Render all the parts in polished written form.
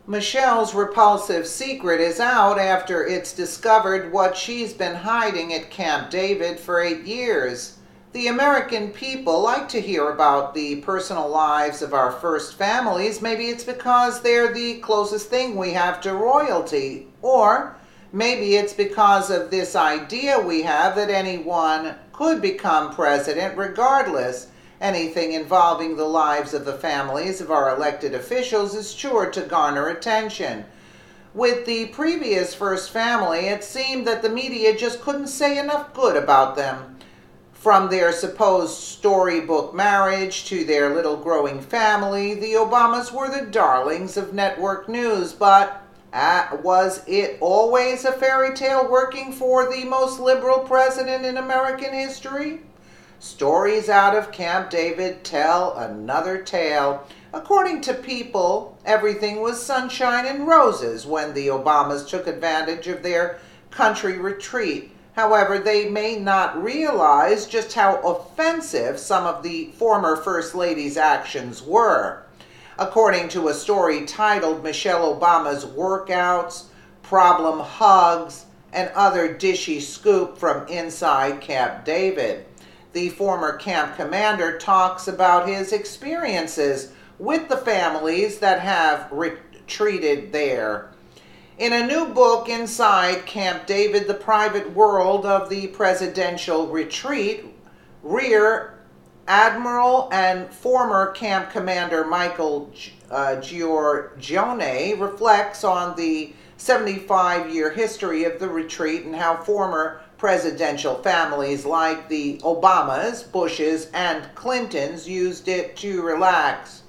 Michelle's repulsive secret is out after it's discovered what she's been hiding at Camp David for 8 years. The American people like to hear about the personal lives of our first families. Maybe it's because they're the closest thing we have to royalty. Or maybe it's because of this idea we have that anyone could become president regardless. Anything involving the lives of the families of our elected officials is sure to garner attention. With the previous first family, it seemed that the media just couldn't say enough good about them. From their supposed storybook marriage to their little growing family, the Obamas were the darlings of network news. But was it always a fairy tale working for the most liberal president in American history? Stories out of Camp David tell another tale. According to People, everything was sunshine and roses when the Obamas took advantage of their country retreat. However, they may not realize just how offensive some of the former First Lady's actions were. According to a story titled Michelle Obama's Workouts, Problem Hugs, and Other Dishy Scoop from Inside Camp David, the former camp commander talks about his experiences with the families that have retreated there. In a new book, Inside Camp David, The Private World of the Presidential Retreat, Rear Admiral and former camp commander Michael Giorgione reflects on the 75-year history of the retreat and how former presidential families like the Obamas, Bushes, and Clintons used it to relax.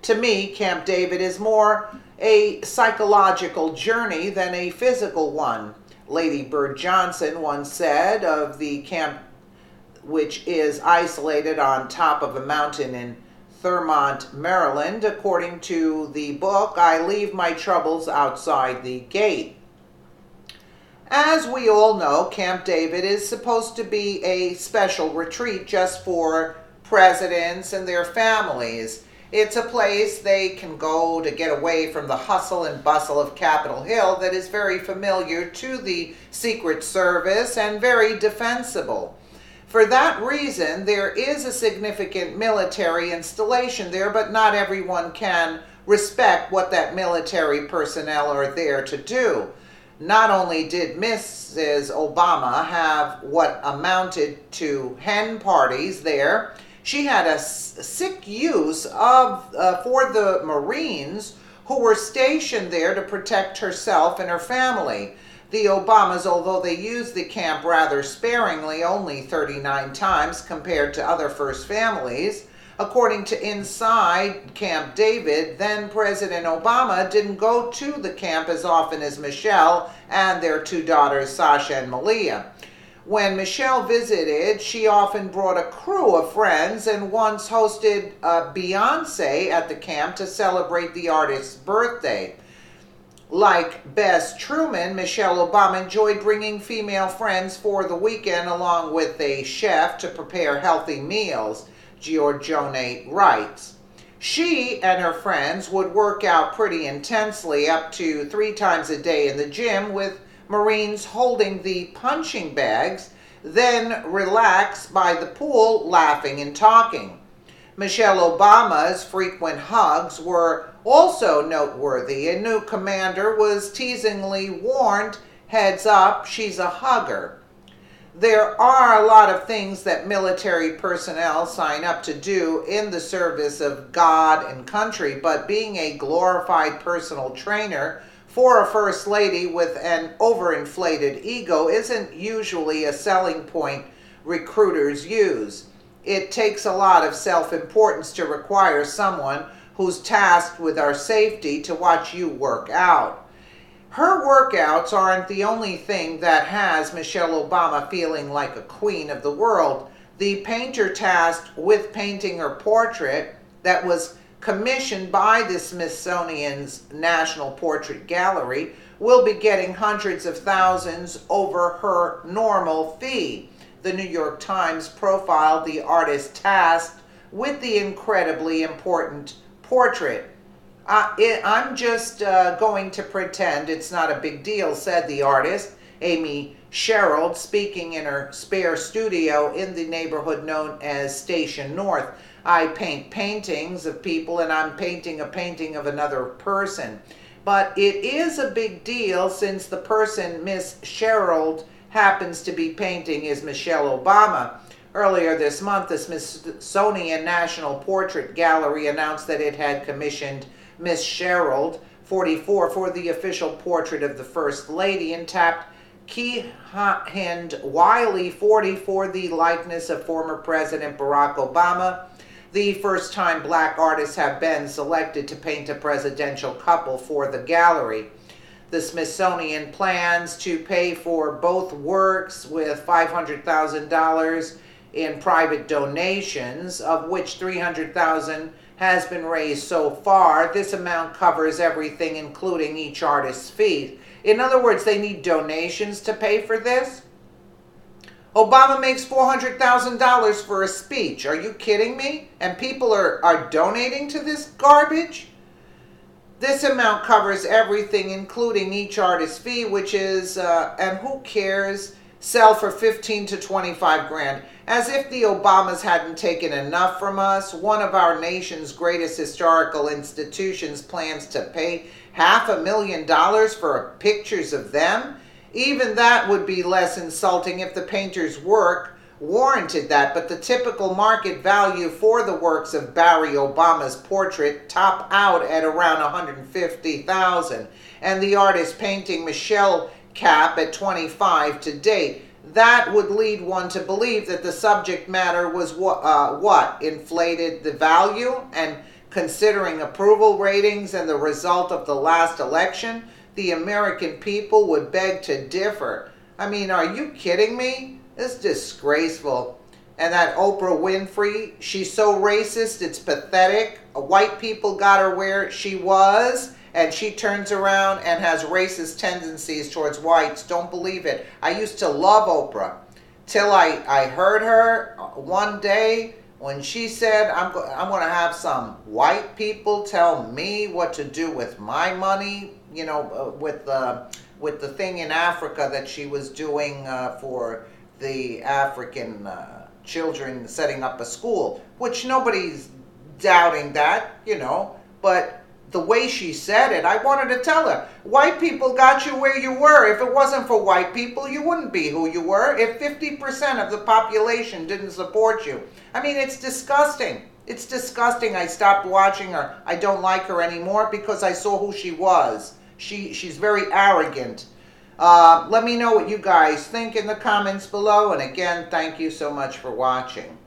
To me, Camp David is more a psychological journey than a physical one. Lady Bird Johnson once said of the camp, which is isolated on top of a mountain in Thurmont, Maryland, according to the book, I leave my troubles outside the gate. As we all know, Camp David is supposed to be a special retreat just for presidents and their families. It's a place they can go to get away from the hustle and bustle of Capitol Hill that is very familiar to the Secret Service and very defensible. For that reason, there is a significant military installation there, but not everyone can respect what that military personnel are there to do. Not only did Mrs. Obama have what amounted to hen parties there, she had a sick use for the Marines who were stationed there to protect herself and her family. The Obamas, although they used the camp rather sparingly, only 39 times compared to other first families, according to Inside Camp David, then President Obama didn't go to the camp as often as Michelle and their two daughters, Sasha and Malia. When Michelle visited, she often brought a crew of friends and once hosted Beyonce at the camp to celebrate the artist's birthday. Like Bess Truman, Michelle Obama enjoyed bringing female friends for the weekend along with a chef to prepare healthy meals, Giorgione writes. She and her friends would work out pretty intensely, up to 3 times a day in the gym, with Marines holding the punching bags, then relax by the pool, laughing and talking. Michelle Obama's frequent hugs were also noteworthy. A new commander was teasingly warned, heads up, she's a hugger. There are a lot of things that military personnel sign up to do in the service of God and country, but being a glorified personal trainer for a first lady with an overinflated ego isn't usually a selling point recruiters use. It takes a lot of self-importance to require someone who's tasked with our safety to watch you work out. Her workouts aren't the only thing that has Michelle Obama feeling like a queen of the world. The painter tasked with painting her portrait, that was commissioned by the Smithsonian's National Portrait Gallery, will be getting hundreds of thousands over her normal fee. The New York Times profiled the artist tasked with the incredibly important portrait. I'm just going to pretend it's not a big deal, said the artist, Amy Sherald, speaking in her spare studio in the neighborhood known as Station North. I paint paintings of people, and I'm painting a painting of another person. But it is a big deal since the person Miss Sherald happens to be painting is Michelle Obama. Earlier this month, the Smithsonian National Portrait Gallery announced that it had commissioned Miss Sherald, 44, for the official portrait of the First Lady, and tapped Kehinde Wiley, 40, for the likeness of former President Barack Obama. The first time black artists have been selected to paint a presidential couple for the gallery. The Smithsonian plans to pay for both works with $500,000 in private donations, of which $300,000 has been raised so far. This amount covers everything, including each artist's fees. In other words, they need donations to pay for this? Obama makes $400,000 for a speech. Are you kidding me? And people are donating to this garbage? This amount covers everything, including each artist's fee, which is, and who cares, sell for 15 to 25 grand. As if the Obamas hadn't taken enough from us, one of our nation's greatest historical institutions plans to pay $500,000 for pictures of them. Even that would be less insulting if the painter's work warranted that, but the typical market value for the works of Barry Obama's portrait top out at around $150,000, and the artist painting Michelle cap at $25,000 to date. That would lead one to believe that the subject matter was what inflated the value, and considering approval ratings and the result of the last election, the American people would beg to differ. I mean, are you kidding me? It's disgraceful. And that Oprah Winfrey, she's so racist, it's pathetic. White people got her where she was, and she turns around and has racist tendencies towards whites. Don't believe it. I used to love Oprah till I heard her one day when she said, I'm going to have some white people tell me what to do with my money, you know, with the thing in Africa that she was doing for the African children, setting up a school, which nobody's doubting that, you know, but the way she said it, I wanted to tell her, white people got you where you were. If it wasn't for white people, you wouldn't be who you were. If 50% of the population didn't support you. I mean, it's disgusting. It's disgusting. I stopped watching her. I don't like her anymore because I saw who she was. She's very arrogant. Let me know what you guys think in the comments below. And again, thank you so much for watching.